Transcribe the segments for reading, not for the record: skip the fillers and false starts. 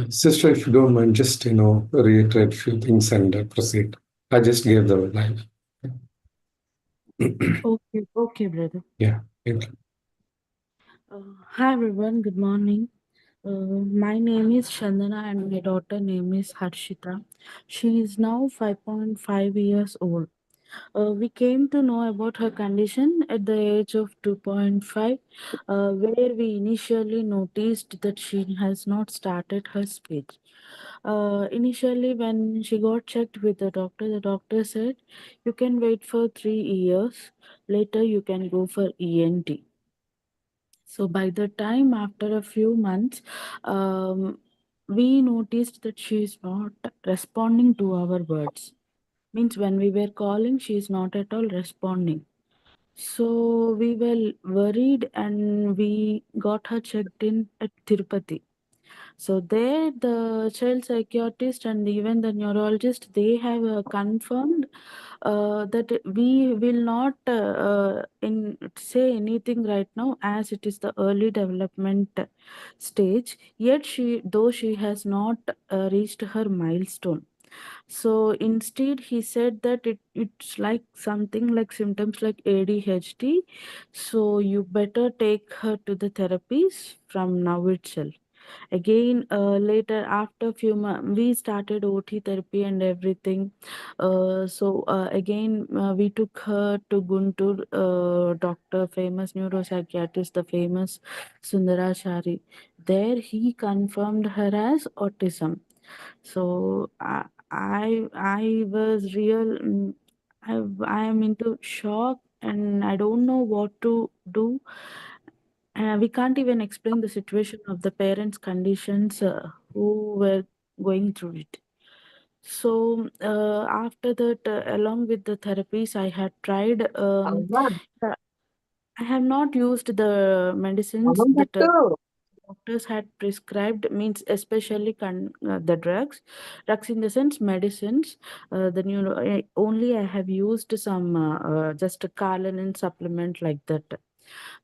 Sister, if you don't mind, just reiterate few things and proceed. I just gave the live. Okay, okay, brother. Yeah, thank you. Hi everyone, good morning. My name is Chandana and my daughter name is Harshita. She is now 5.5 years old. We came to know about her condition at the age of 2.5, where we initially noticed that she has not started her speech. Initially, when she got checked with the doctor said, you can wait for 3 years, later, you can go for ENT. So by the time after a few months, we noticed that she is not responding to our words. Means when we were calling, she is not at all responding. So we were worried and we got her checked in at Tirupati. So there, the child psychiatrist and even the neurologist, they have confirmed that we will not say anything right now as it is the early development stage. Yet though she has not reached her milestone. So instead, he said that it's like something like symptoms like ADHD. So you better take her to the therapies from now itself. Again, later after few months, we started OT therapy and everything. Again, we took her to Guntur, doctor, famous neuropsychiatrist, the famous Sundarashari. There, he confirmed her as autism. So I was real. I am into shock and I don't know what to do. We can't even explain the situation of the parents' conditions who were going through it. So after that, along with the therapies, I had tried. Uh, I have not used the medicines that doctors had prescribed, means especially the drugs in the sense medicines. The only I have used some just a Carlin supplement like that.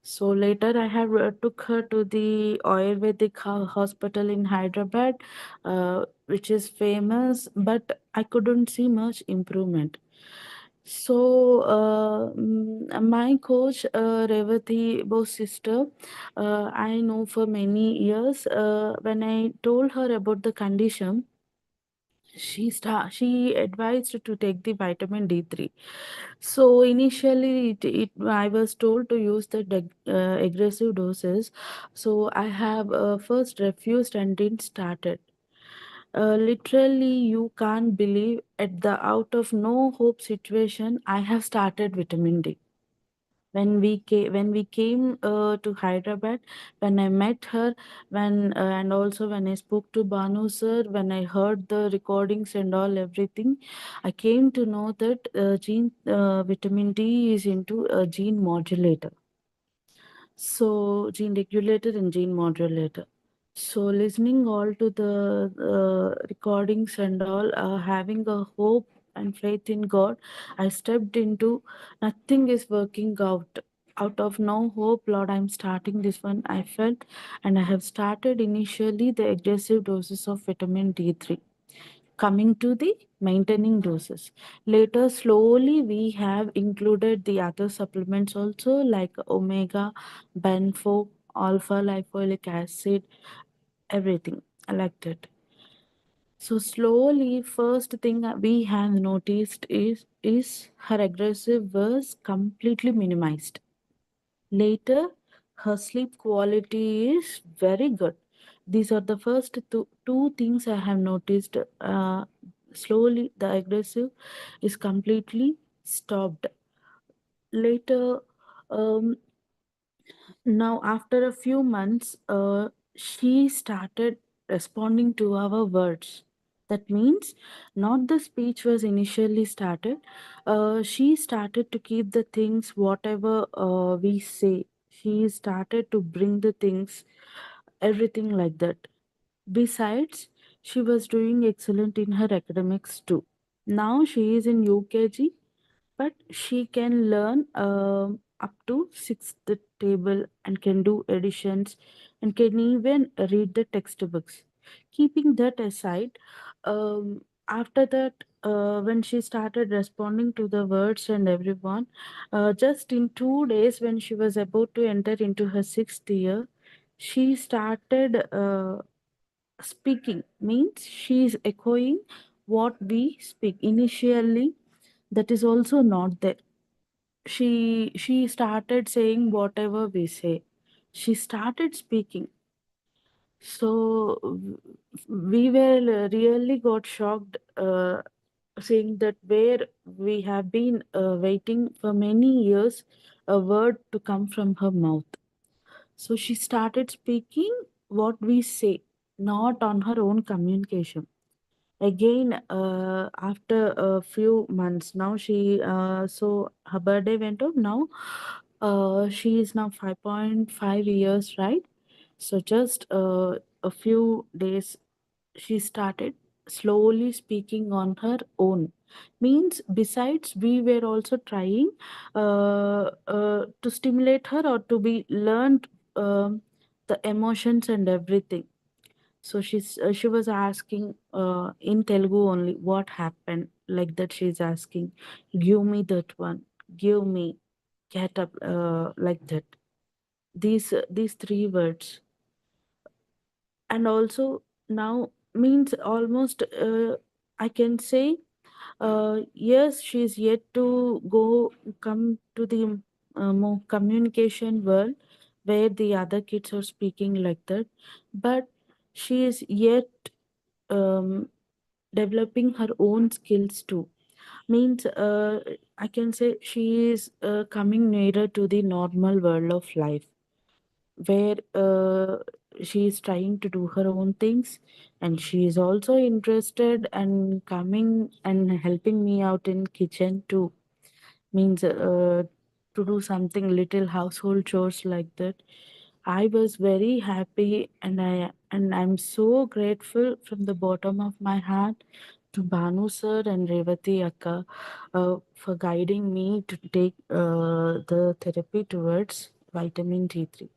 So later I have took her to the Ayurvedic hospital in Hyderabad, which is famous, but I couldn't see much improvement. So my coach, Revati, both sister, I know for many years. When I told her about the condition, she advised to take the vitamin D3. So initially, I was told to use the aggressive doses. So I have first refused and didn't started. Literally, you can't believe at the out of no hope situation, I have started vitamin D. When we came to Hyderabad, when I met her, and also when I spoke to Banu sir, when I heard the recordings and all everything, I came to know that gene vitamin D is into a gene modulator. So, gene regulator and gene modulator. So, listening all to the recordings and all, having a hope and faith in God, I stepped into nothing is working out. Out of no hope, Lord, I'm starting this one. I felt, and I have started initially the aggressive doses of vitamin D3. Coming to the maintaining doses. Later, slowly, we have included the other supplements also, like omega, benfo, alpha lipoic acid, everything like that. So slowly, first thing that we have noticed is her aggressive was completely minimized. Later, her sleep quality is very good. These are the first two things I have noticed. Slowly, the aggressive is completely stopped. Later, um, now after a few months, she started responding to our words. That means not the speech was initially started. She started to keep the things whatever we say. She started to bring the things, everything like that. Besides, she was doing excellent in her academics too. Now she is in UKG, but she can learn up to sixth table and can do additions and can even read the textbooks. Keeping that aside, after that, when she started responding to the words and everyone, just in 2 days, when she was about to enter into her sixth year, she started speaking. Means she's echoing what we speak. Initially, that is also not there. She started saying whatever we say. She started speaking. So we were really got shocked, seeing that where we have been waiting for many years a word to come from her mouth. So she started speaking what we say, not on her own communication. Again, after a few months, now so her birthday went up. Now, she is now 5.5 years, right? So just a few days, she started slowly speaking on her own. Means besides, we were also trying to stimulate her or to be learned the emotions and everything. So she was asking in Telugu only what happened, like that. She's asking, "Give me that one, give me, get up," like that. These three words, and also now means almost I can say yes, she's yet to go come to the more communication world where the other kids are speaking like that, but she is yet um, developing her own skills too. Means I can say she is coming nearer to the normal world of life, where she is trying to do her own things, and she is also interested and coming and helping me out in kitchen too. Means to do something little household chores like that. I was very happy, and I'm so grateful from the bottom of my heart to Banu sir and Revati Akka for guiding me to take the therapy towards vitamin D3.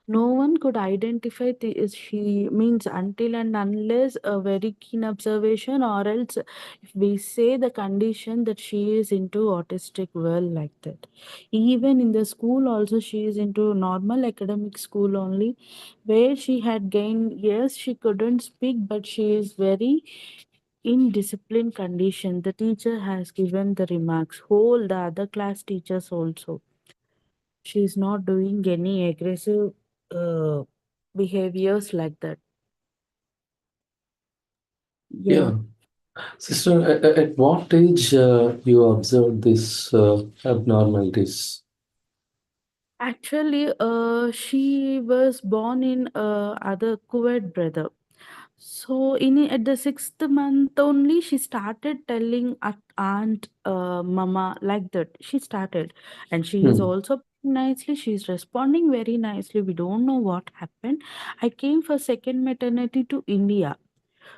No one could identify she means until and unless a very keen observation, or else if we say the condition that she is into autistic world like that. Even in the school also, she is into normal academic school only, where she had gained, yes, she couldn't speak, but she is very in discipline condition. The teacher has given the remarks, whole the other class teachers also. She is not doing any aggressive uh, behaviors like that. Yeah. Yeah. Sister, at what age you observed this abnormalities? Actually, she was born in other Kuwait brother. So at the 6th month only, she started telling aunt, mama like that. She started, and she is Hmm. also nicely. She's responding very nicely. We don't know what happened. I came for second maternity to India.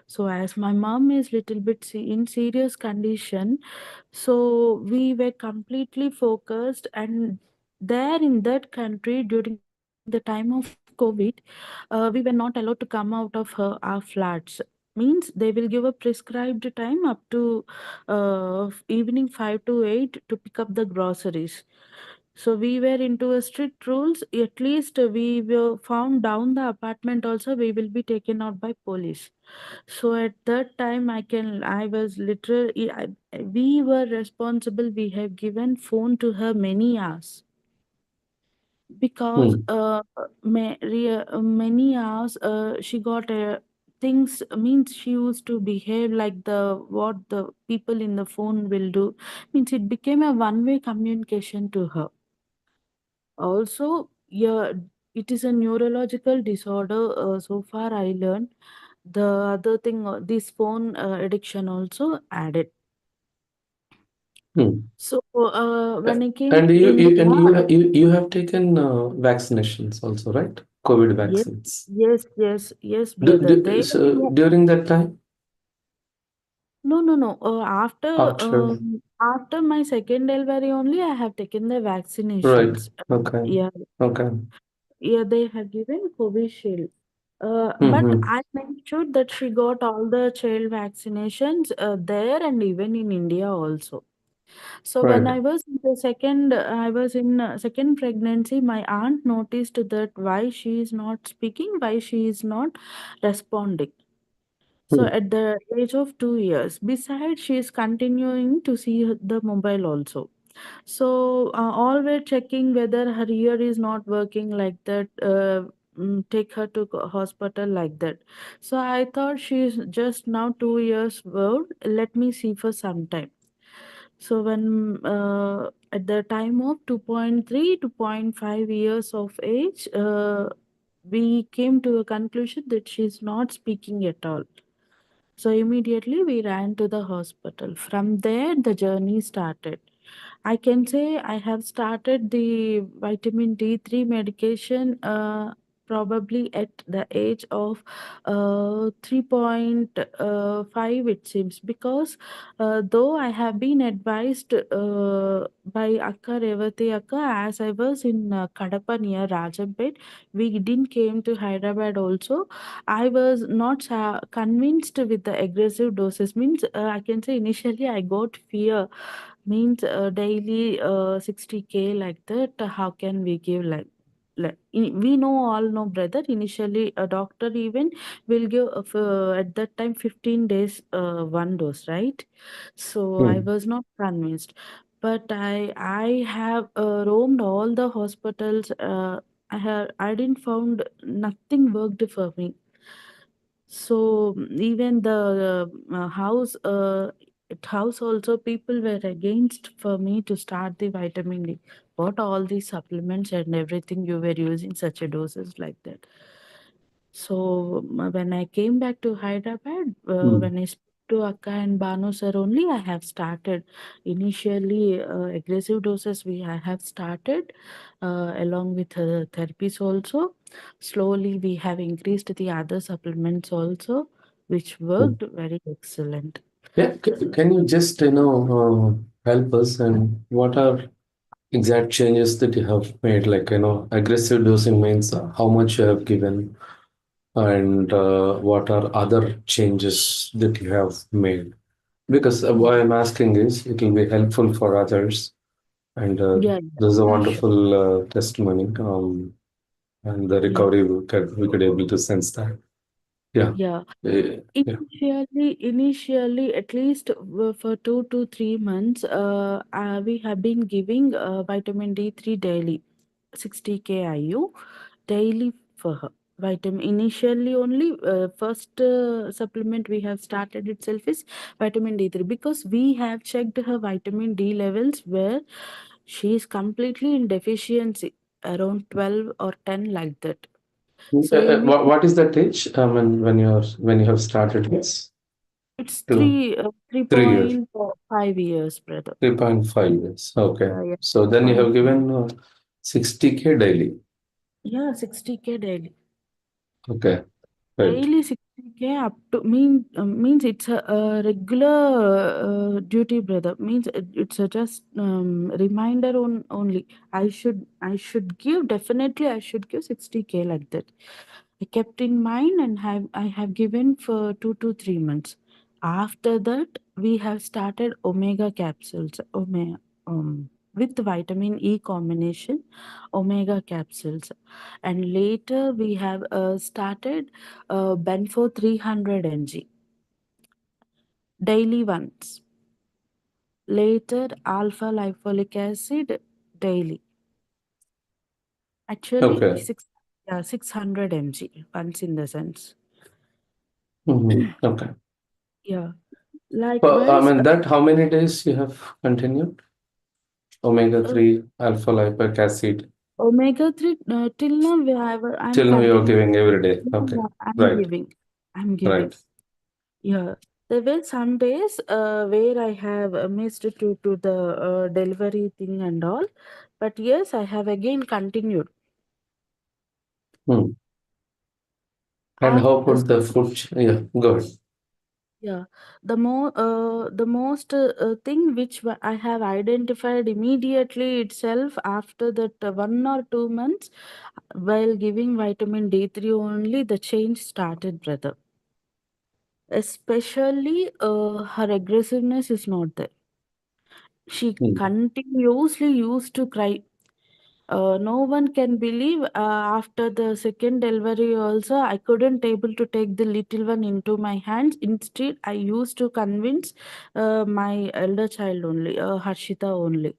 So as my mom is little bit in serious condition, so we were completely focused, and there in that country during the time of COVID, we were not allowed to come out of our flats. Means they will give a prescribed time up to evening 5 to 8 to pick up the groceries. So we were into a strict rules. At least we were found down the apartment also, we will be taken out by police. So at that time, I was literally, we were responsible. We have given phone to her many hours, because Hmm. many hours she got things. Means she used to behave like the what the people in the phone will do. Means it became a one-way communication to her. Also, yeah, it is a neurological disorder. So far, I learned the other thing. This phone addiction also added. Hmm. So when I came And to India, you have taken vaccinations also, right? COVID yes, vaccines. yes, brother. They yeah, During that time? no. After. After my second delivery only, I have taken the Right. vaccinations. Okay. Yeah, Okay. yeah. They have given Covishield. But Mm-hmm. I made sure that she got all the child vaccinations there and even in India also. So when Right. I was in second pregnancy, my aunt noticed that why she is not speaking, why she is not responding. So Hmm. at the age of 2 years, besides she is continuing to see the mobile also. So all were checking whether her ear is not working like that. Take her to hospital like that. So I thought she is just now 2 years old. Let me see for some time. So when at the time of 2.3 to 0.5 years of age, we came to a conclusion that she is not speaking at all. So immediately we ran to the hospital. From there, the journey started. I can say I have started the vitamin D3 medication probably at the age of 3.5, it seems, because though I have been advised by Akka Revati Akka as I was in Kadapa near Rajampet, we didn't came to Hyderabad also. I was not convinced with the aggressive doses. Means I can say initially I got fear. Means daily 60K like that. How can we give we know all know brother. Initially, a doctor even will give at that time 15 days one dose, right? So I Hmm. was not convinced, but I have roamed all the hospitals. I didn't found nothing worked for me. So even the house also people were against for me to start the vitamin D. What all these supplements and everything you were using such a doses like that. So when I came back to Hyderabad, Hmm. when I spoke to Akka and Banu sir only, I have started initially aggressive doses. I have started along with therapies also. Slowly, we have increased the other supplements also, which Hmm. worked very excellent. Yeah. Can you just help us and what are exact changes that you have made? Like aggressive dosing means how much you have given, and what are other changes that you have made? Because Yeah, why I'm asking is it will be helpful for others, and yeah, this is a yeah, sure. wonderful testimony. And the Yeah, recovery we could able to sense that. Yeah. yeah. Yeah. Initially, at least for 2 to 3 months, we have been giving vitamin D3 daily, 60 KIU daily for her. Vitamin initially only first supplement we have started itself is vitamin D3 because we have checked her vitamin D levels where she is completely in deficiency around 12 or 10 like that. So What is that age? When you have started this it's to 3 years, 3.5 years, brother. 3.5 years. Okay. Yeah, So then you 3.5. have given 60K daily. Yeah, 60K daily. Okay. Right. Daily 60K up to means it's a regular duty, brother. Means it's a just reminder only. I should give definitely. I should give 60K like that. I kept in mind and I have given for 2 to 3 months. After that, we have started omega capsules. With vitamin E combination, omega capsules, and later we have started Benfo 300 mg daily once. Later, alpha lipolic acid daily. Actually, Okay. 600 mg once in the sense. Okay. Yeah. Well, Likewise, that how many days you have continued? Omega uh, 3 alpha lipoic acid. omega 3 till now I'm Till now you are continuing. giving every day. Okay. Yeah, I'm Right. giving. I'm giving. Right. Yeah. There were some days where I have missed to the delivery thing and all. But yes, I have again continued. Hmm. And how After, about the food? Yeah. Go ahead. Yeah, the most thing which I have identified immediately itself after that 1 or 2 months, while giving vitamin D3 only, the change started, brother. Especially, her aggressiveness is not there. She Hmm. continuously used to cry. No one can believe, after the second delivery also I couldn't able to take the little one into my hands. Instead, I used to convince my elder child only, Harshita only,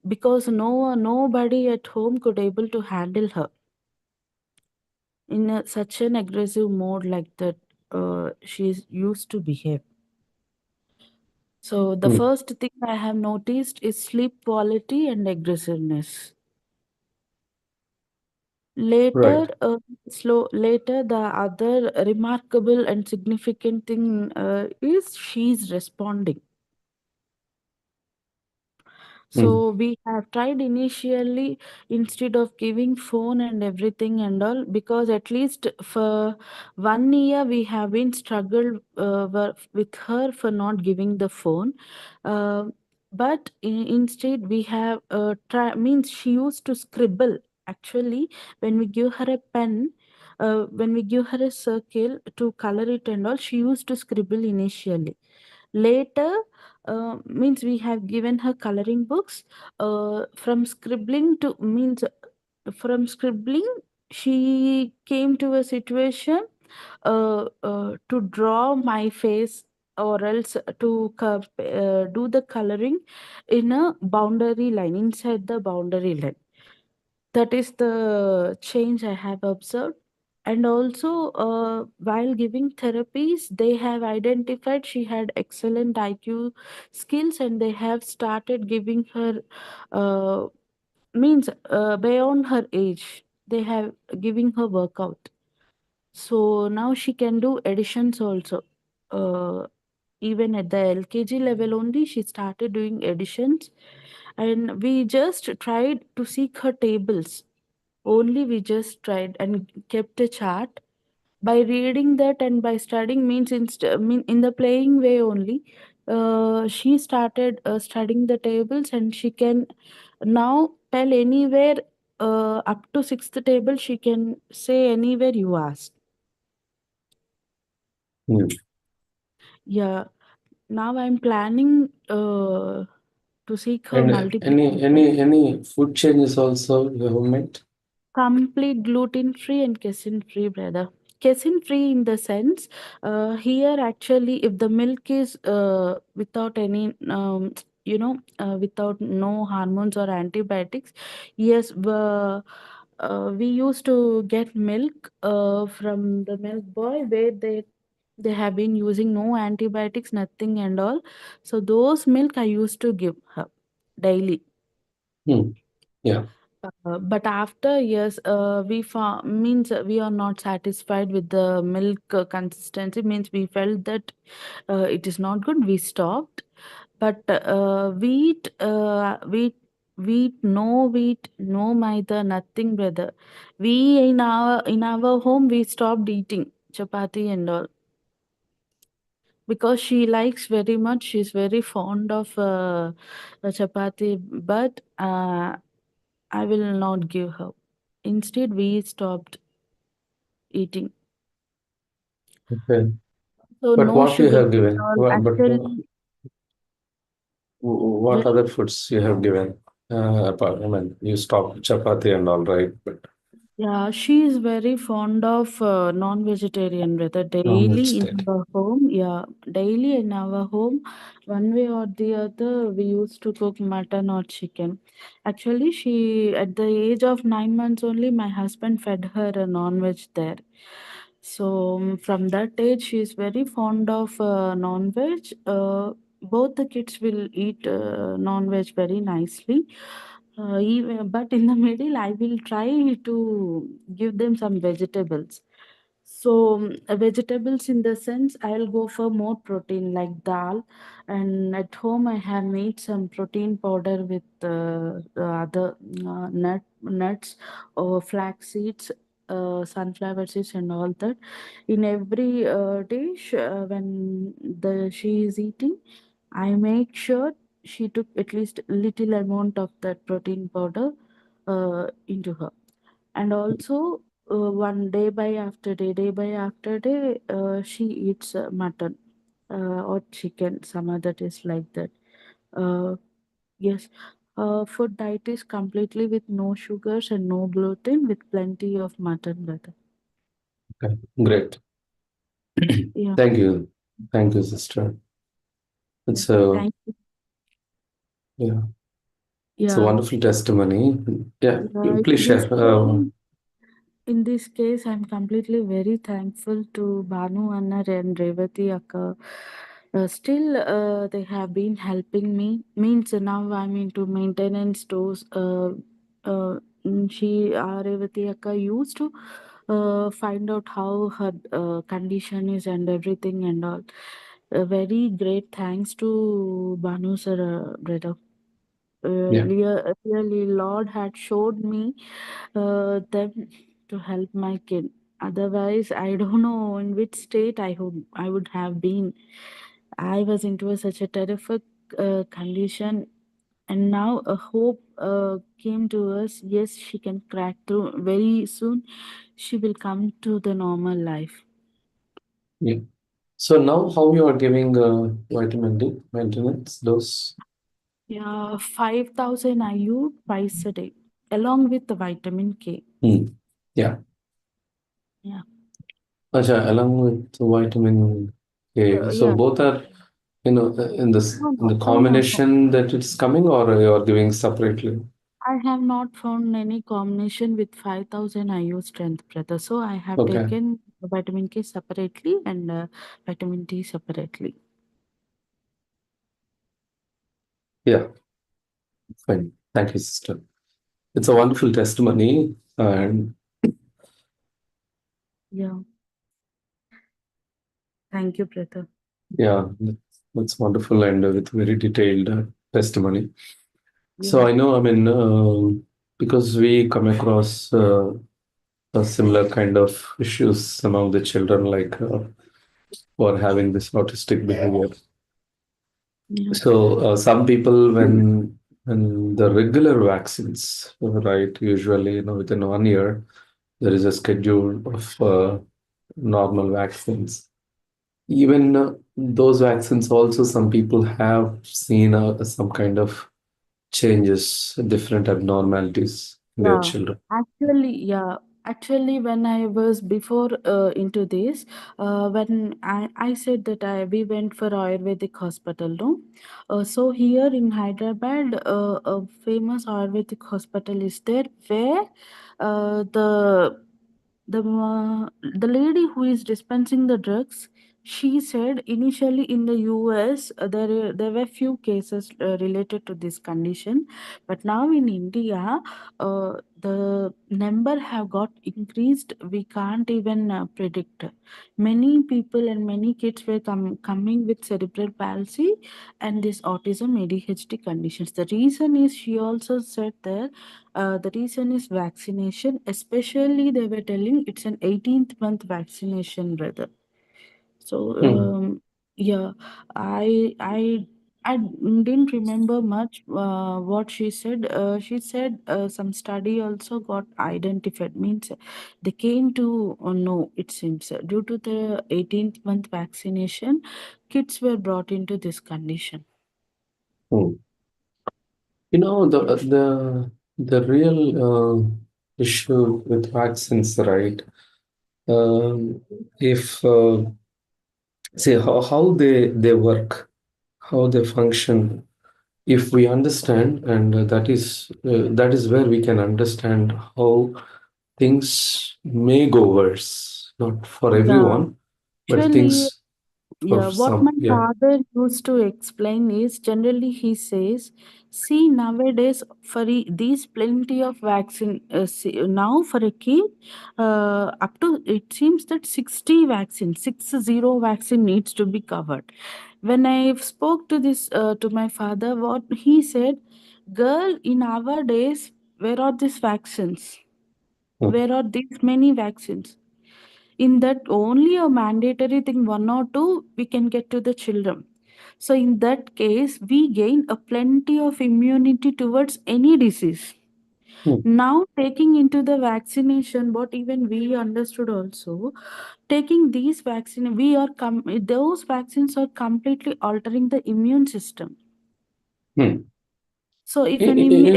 because nobody at home could able to handle her in such an aggressive mode like that. She's used to behave. So the Hmm. first thing I have noticed is sleep quality and aggressiveness. Right. Later, the other remarkable and significant thing is she's responding. Hmm. So we have tried initially, instead of giving phone and everything and all, because at least for 1 year we have been struggled with her for not giving the phone. Uh, but instead we have means she used to scribble. Actually, when we give her a pen, when we give her a circle to color it and all, she used to scribble initially. Later, means we have given her coloring books. From scribbling to means from scribbling, she came to a situation to draw my face, or else to do the coloring in a boundary line, inside the boundary line. That is the change I have observed. And also, while giving therapies, they have identified she had excellent IQ skills, and they have started giving her, uh, means beyond her age. They have giving her workout. So now she can do additions also. Uh, Even at the LKG level only, she started doing additions, and we just tried to seek her tables. Only we just tried and kept a chart. By reading that and by studying, means mean in the playing way only, she started studying the tables, and she can now tell anywhere, up to sixth table she can say anywhere you ask. Hmm. Yeah, now I'm planning to seek her And multiple tables. any food changes also you have made? Complete gluten free and casein free, brother. Casein free in the sense, here actually, if the milk is without any, without no hormones or antibiotics, yes, we used to get milk from the milk boy, where they have been using no antibiotics, nothing and all. So those milk I used to give her daily. Hmm. Yeah. But after years, we found, means we are not satisfied with the milk consistency. Means we felt that it is not good. We stopped. But wheat, no maida, nothing, brother. We in our home we stopped eating chapati and all, because she likes very much. She's very fond of chapati, but I will not give her. Instead, we stopped eating. Okay. So But no what you sugar have and given? all. Actually, What well, other foods you have given? Apart, I mean, you stopped chapati and all, right? But yeah, she is very fond of non-vegetarian, rather daily in non-vegetarian. our home. Yeah, daily in our home, one way or the other, we used to cook mutton or chicken. Actually, she, at the age of 9 months only, my husband fed her a non-veg there. So from that age, she is very fond of non-veg. Both the kids will eat non-veg very nicely. But in the middle, I will try to give them some vegetables. So vegetables in the sense, I'll go for more protein like dal, and at home I have made some protein powder with the other nuts or flax seeds. sunflower seeds and all that. In every dish, when the she is eating, I make sure she took at least little amount of that protein powder into her. And also, one day by after day, day by after day, she eats mutton or chicken, some other dish like that. Uh, yes, food diet is completely with no sugars and no gluten, with plenty of mutton butter. Okay, great. Yeah, Thank you. Thank you, sister. yeah. It's a Thank you. yeah, it's a Yeah, wonderful testimony. Yeah, yeah. please share. In this case, I'm completely very thankful to Banu Anna and Revati Akka. Still, they have been helping me. Means now I'm into maintenance stores. Revati Akka used to find out how her condition is and everything and all. Very great thanks to Banu sir, brother. Yeah, Really, Lord had showed me them to help my kid. Otherwise, I don't know in which state I would have been. I was into such a terrific condition, and now a hope came to us. Yes, she can crack through very soon. She will come to the normal life. yeah. So now, how you are giving vitamin D maintenance dose? Yeah, 5,000 IU twice a day, along with the vitamin K. Hmm. Yeah. Yeah. Acha, along with vitamin K. So Yeah. both are, in this No, in no, the no, no, no. combination that it's coming, or you are giving separately. I have not found any combination with 5,000 IU strength, brother. So I have Okay. taken vitamin K separately and vitamin D separately. Yeah. Fine. Thank you, sister. It's a wonderful testimony, and Yeah. Thank you, brother. yeah, that's wonderful and with very detailed testimony. So Yeah. I know, I mean, because we come across a similar kind of issues among the children, like who are having this autistic behavior. Yeah. So some people, when the regular vaccines, right, usually within 1 year, there is a schedule of normal vaccines. Even those vaccines also, some people have seen some kind of changes, different abnormalities in their Yeah, children. actually, when I was before into this, when I said that we went for Ayurvedic hospital, no? So here in Hyderabad, a famous Ayurvedic hospital is there where uh, the the lady who is dispensing the drugs, she said initially in the US there were few cases related to this condition, but now in India the number have got increased. We can't even predict. Many people and many kids were coming with cerebral palsy and this autism ADHD conditions. The reason is, she also said that the reason is vaccination. Especially they were telling it's an 18th month vaccination, brother. So Hmm. yeah, I I didn't remember much what she said. She said some study also got identified. Means they came to know, it seems, due to the 18th month vaccination, kids were brought into this condition. Hmm. The real issue with vaccines, right? If see how they work, how they function. If we understand, and that is where we can understand how things may go worse, not for Yeah, everyone, but actually, things for yeah, what my some. Yeah. father used to explain is, generally he says, see, nowadays for these plenty of vaccine, now for a kid, up to it seems that 60 vaccine, 60 needs to be covered. When I spoke to this to my father, what he said, girl, in our days, where are these vaccines? mm, Where are these many vaccines? In that only a mandatory thing, one or two, we can get to the children. So in that case, we gain a plenty of immunity towards any disease. mm, Now taking into the vaccination, what even we understood also, taking these vaccine, those vaccines are completely altering the immune system. mm. So if an immune,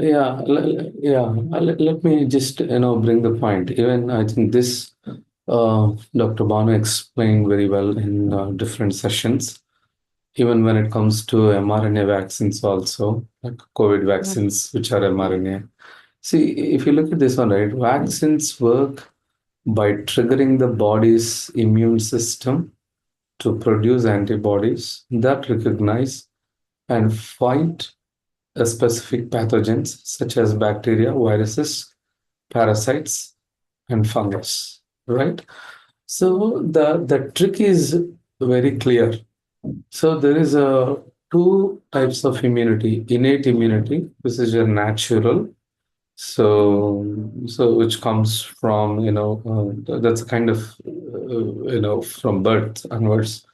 Yeah, let me just, bring the point. Even I think this, Dr. Banu explained very well in different sessions. Even when it comes to mRNA vaccines also, like COVID vaccines, which are mRNA. See, if you look at this one, right, vaccines work by triggering the body's immune system to produce antibodies that recognize and fight specific pathogens such as bacteria, viruses, parasites, and fungus, right? So the trick is very clear. So there is a two types of immunity: innate immunity, which is your natural. So which comes from, that's a kind of, from birth onwards,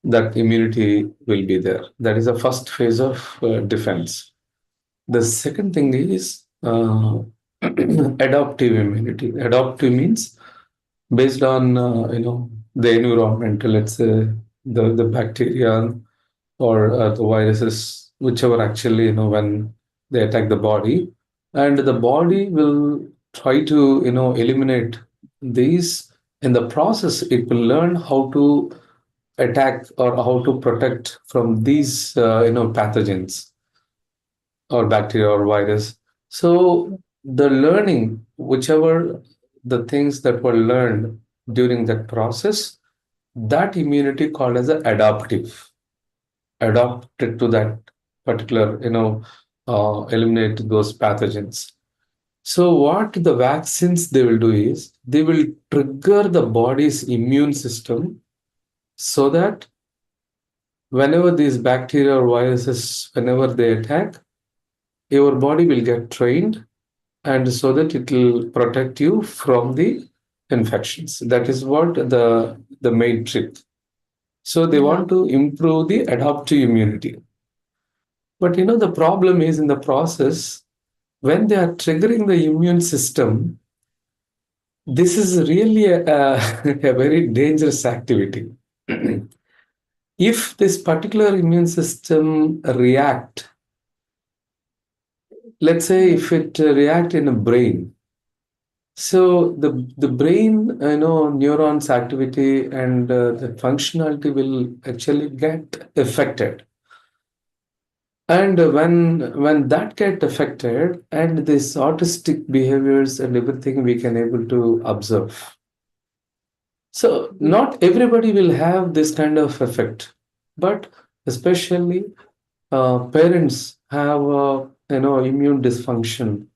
that immunity will be there. That is the first phase of defense. The second thing is adaptive immunity. Adaptive means based on, the environment, let's say the bacteria or the viruses, whichever actually, when they attack the body, and the body will try to, eliminate these. In the process, it will learn how to attack or how to protect from these, pathogens or bacteria or virus. So the learning, whichever the things that were learned during that process, that immunity called as a adaptive, adapted to that particular, eliminate those pathogens. So what the vaccines they will do is they will trigger the body's immune system so that whenever these bacteria or viruses, whenever they attack, your body will get trained and so that it will protect you from the infections. That is what the main trick. So they yeah, want to improve the adaptive immunity. But the problem is in the process, when they are triggering the immune system, this is really a very dangerous activity. If this particular immune system react, let's say yeah, if it react in a brain, so the brain, neurons activity and the functionality will actually get affected. And when that get affected, and this autistic behaviors and everything we can able to observe. So yeah, not everybody will have this kind of effect, but especially parents have immune dysfunction,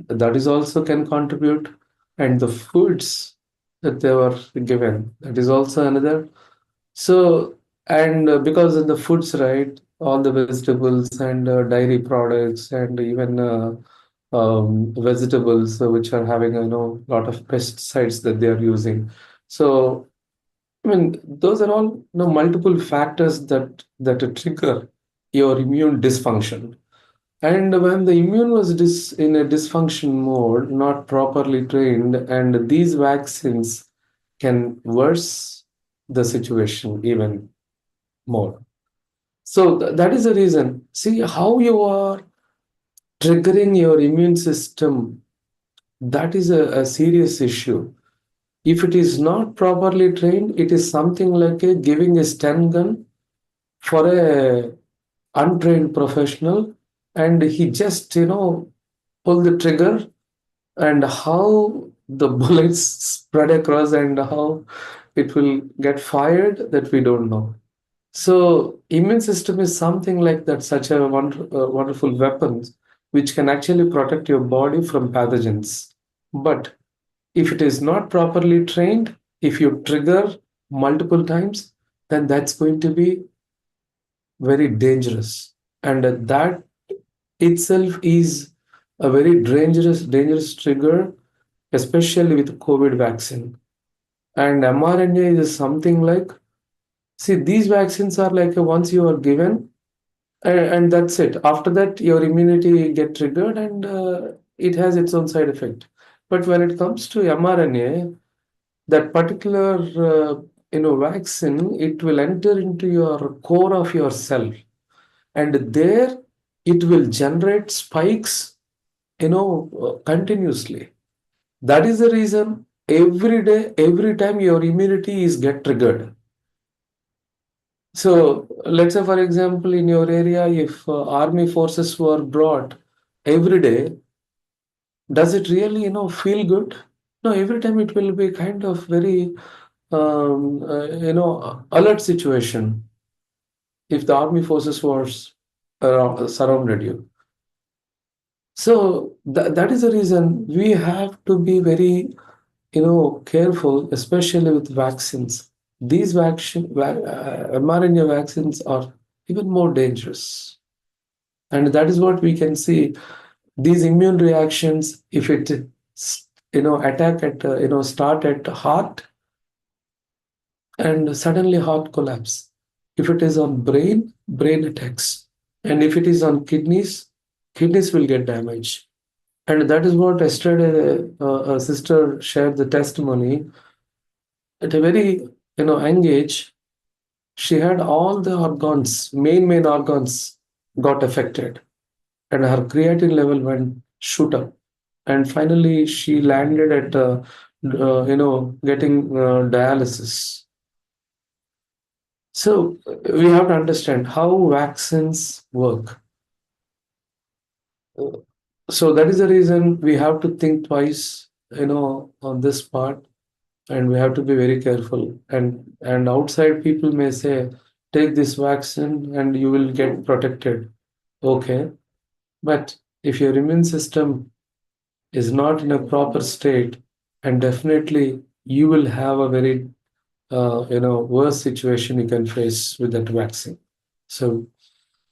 that is also can contribute, and the foods that they were given, that is also another. So and because of the foods, right, all the vegetables and dairy products and even vegetables which are having lot of pesticides that they are using. So I mean those are all multiple factors that trigger your immune dysfunction. And when the immune was in a dysfunction mode, not properly trained, and these vaccines can worse the situation even more. So that is the reason. See how you are triggering your immune system. That is a serious issue. If it is not properly trained, it is something like giving a stun gun for a untrained professional, and he just pull the trigger, and how the bullets spread across and how it will get fired, that we don't know. So immune system is something like that, such a wonderful weapon which can actually protect your body from pathogens. But if it is not properly trained, if you trigger multiple times, then that's going to be very dangerous. And that itself is a very dangerous trigger especially with COVID vaccine. And mRNA is something like, see, these vaccines are like once you are given, and that's it. After that, your immunity get triggered, and it has its own side effect. But when it comes to mRNA, that particular vaccine, it will enter into your core of your cell, and there it will generate spikes, continuously. That is the reason every day, every time your immunity is get triggered. So let's say, for example, in your area, if army forces were brought every day, does it really, feel good? No, every time it will be kind of very, alert situation if the army forces was surrounded you. So that is the reason we have to be very, careful, especially with vaccines. These mRNA vaccines are even more dangerous. And that is what we can see. These immune reactions, if it, attack at, start at heart and suddenly heart collapse. If it is on brain, brain attacks. And if it is on kidneys, kidneys will get damaged. And that is what yesterday a sister shared the testimony. At a very, young age, she had all the organs, main organs got affected, and her creatine level went shoot up. And finally, she landed at, getting dialysis. So we have to understand how vaccines work. So that is the reason we have to think twice, on this part, and we have to be very careful. And outside people may say, take this vaccine and you will get protected. Okay, but if your immune system is not in a proper state, and definitely you will have a very worse situation you can face with that vaccine. So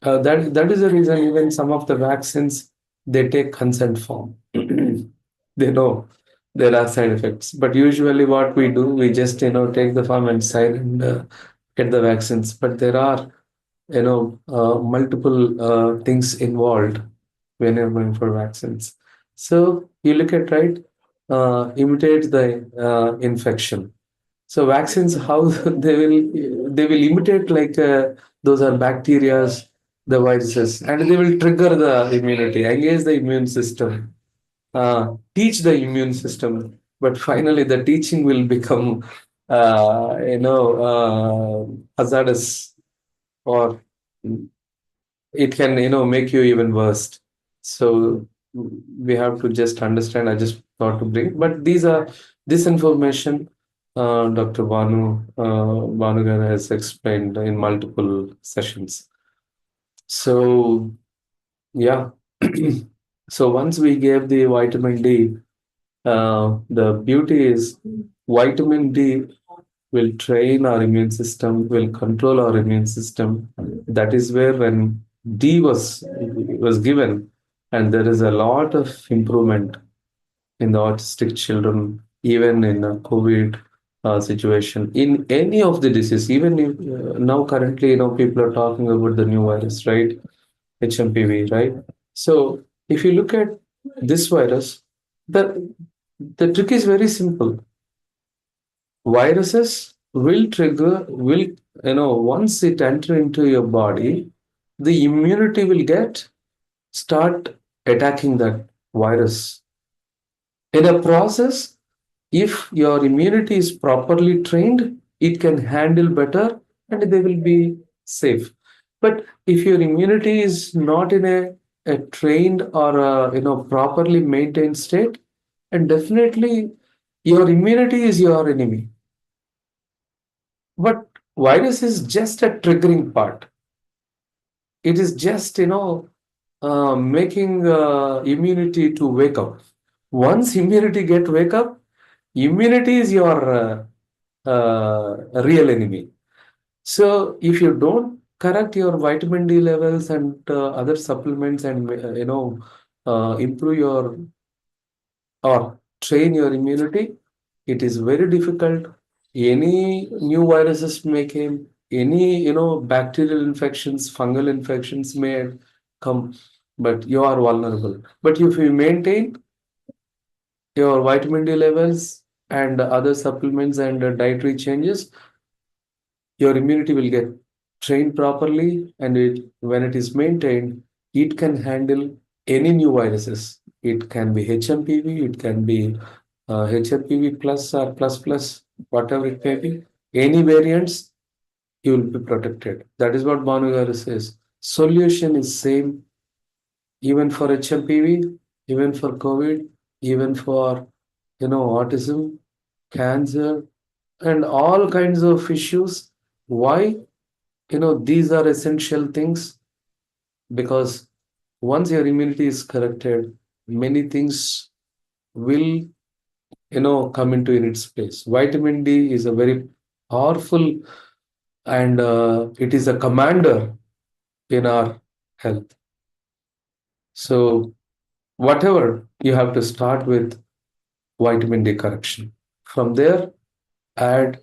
that is the reason even some of the vaccines, they take consent form. They know there are side effects, but usually what we do, we just take the form and sign and get the vaccines. But there are multiple things involved when you're going for vaccines. So you look at, right, imitate the infection. So vaccines, how they will imitate, like those are bacterias, the viruses, and they will trigger the immunity, engage the immune system, teach the immune system. But finally, the teaching will become, hazardous, or it can make you even worse. So we have to just understand. I just thought to bring, but these are this information, Dr. Banugar has explained in multiple sessions. So yeah. So once we gave the vitamin D, the beauty is vitamin D will train our immune system, will control our immune system. That is where when D was given, and there is a lot of improvement in the autistic children, even in a COVID situation, in any of the disease. Even if, now currently, people are talking about the new virus, right? HMPV, right? So if you look at this virus, the the trick is very simple. Viruses will, once it enter into your body, the immunity will get start attacking that virus. In a process, if your immunity is properly trained, it can handle better and they will be safe. But if your immunity is not in a trained or a, properly maintained state, and definitely your immunity is your enemy. But virus is just a triggering part. It is just, making immunity to wake up. Once immunity get wake up, immunity is your real enemy. So if you don't correct your vitamin D levels and other supplements, and improve your, or train your immunity. It is very difficult. Any new viruses may come, any bacterial infections, fungal infections may come, but you are vulnerable. But if you maintain your vitamin D levels and other supplements and dietary changes, your immunity will get trained properly, and when it is maintained, it can handle any new viruses. It can be HMPV, it can be HMPV plus or plus plus, whatever it may be. Any variants, you will be protected. That is what Banu Garu says. Solution is same even for HMPV, even for COVID, even for autism, cancer, and all kinds of issues. Why? These are essential things, because once your immunity is corrected, many things will come into in its place. Vitamin D is a very powerful, and it is a commander in our health. So whatever, you have to start with vitamin D correction. From there, add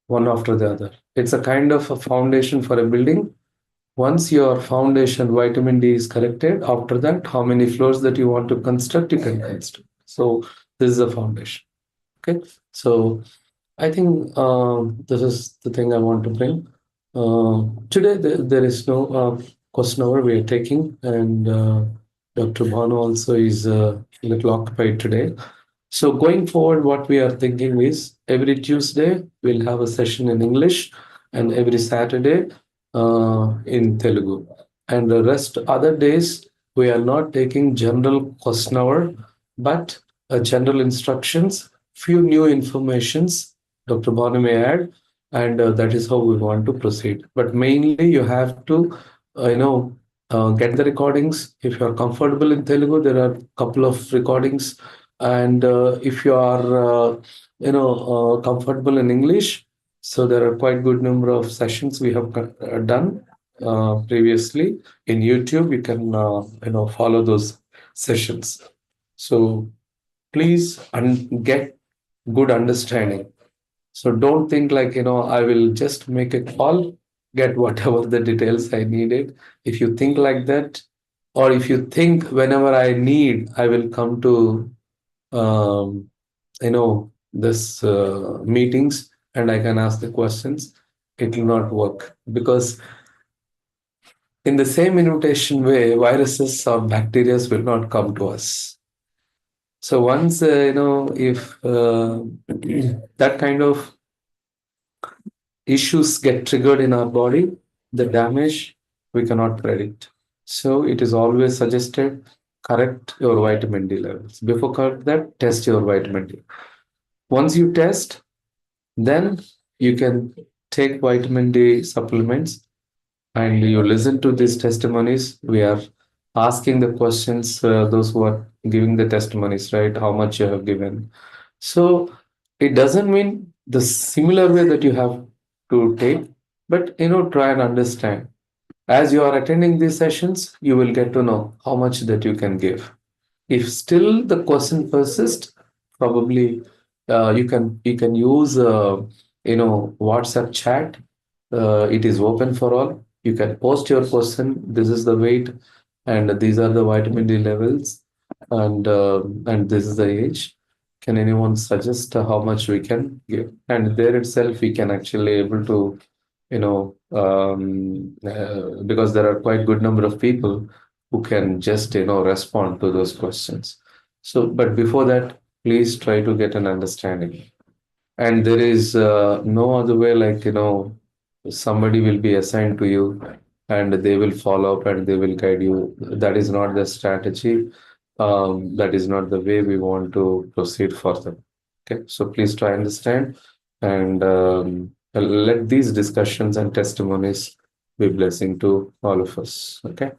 one after the other. It's a kind of a foundation for a building. Once your foundation vitamin D is corrected, after that, how many floors that you want to construct, you can construct. So this is the foundation. Okay. So I think this is the thing I want to bring. Today, there is no question hour we are taking, and Dr. Bhanu also is a little occupied today. So going forward, what we are thinking is every Tuesday we'll have a session in English, and every Saturday in Telugu. And the rest other days we are not taking general question hour, but general instructions, few new informations Dr. Bhanu may add, and that is how we want to proceed. But mainly you have to, get the recordings. If you are comfortable in Telugu, there are a couple of recordings, and if you are, comfortable in English, so there are quite good number of sessions we have done previously in YouTube. You can, follow those sessions. So please get good understanding. So don't think like, I will just make a call, get whatever the details I needed. If you think like that, or if you think whenever I need, I will come to, this meetings and I can ask the questions, it will not work, because in the same invitation way, viruses or bacteria will not come to us. So once, if that kind of issues get triggered in our body, the damage we cannot predict. So it is always suggested, correct your vitamin D levels. Before correct that, test your vitamin D. Once you test, then you can take vitamin D supplements, and you listen to these testimonies. We are asking the questions, those who are giving the testimonies, right? How much you have given. So it doesn't mean the similar way that you have to take, but try and understand. As you are attending these sessions, you will get to know how much that you can give. If still the question persists, probably you can use WhatsApp chat. It is open for all. You can post your question. This is the weight, and these are the vitamin D levels, and this is the age. Can anyone suggest how much we can give? And there itself, we can actually able to, because there are quite good number of people who can just respond to those questions. So, but before that, please try to get an understanding. And there is no other way, like somebody will be assigned to you, and they will follow up and they will guide you. That is not the strategy. That is not the way we want to proceed further. Okay, so please try understand, and let these discussions and testimonies be blessing to all of us. Okay.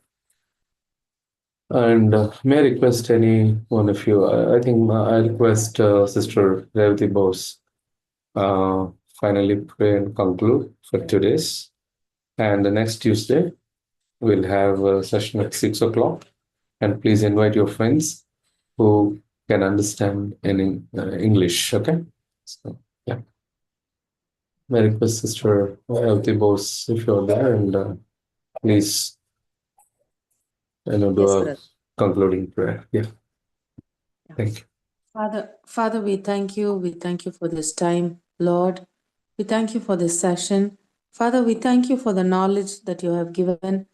And may I request any one of you? I think I request Sister Revati Bose uh, finally pray and conclude for today's. And the next Tuesday, we'll have a session at 6 o'clock. And please invite your friends who can understand in English. Okay. So yeah, my request, Sister Healthy Boss, if you're there, and please, do Yes, a brother. concluding prayer. Yeah. Yeah. Thank you. Father, we thank you. We thank you for this time, Lord. We thank you for this session. Father, we thank you for the knowledge that you have given.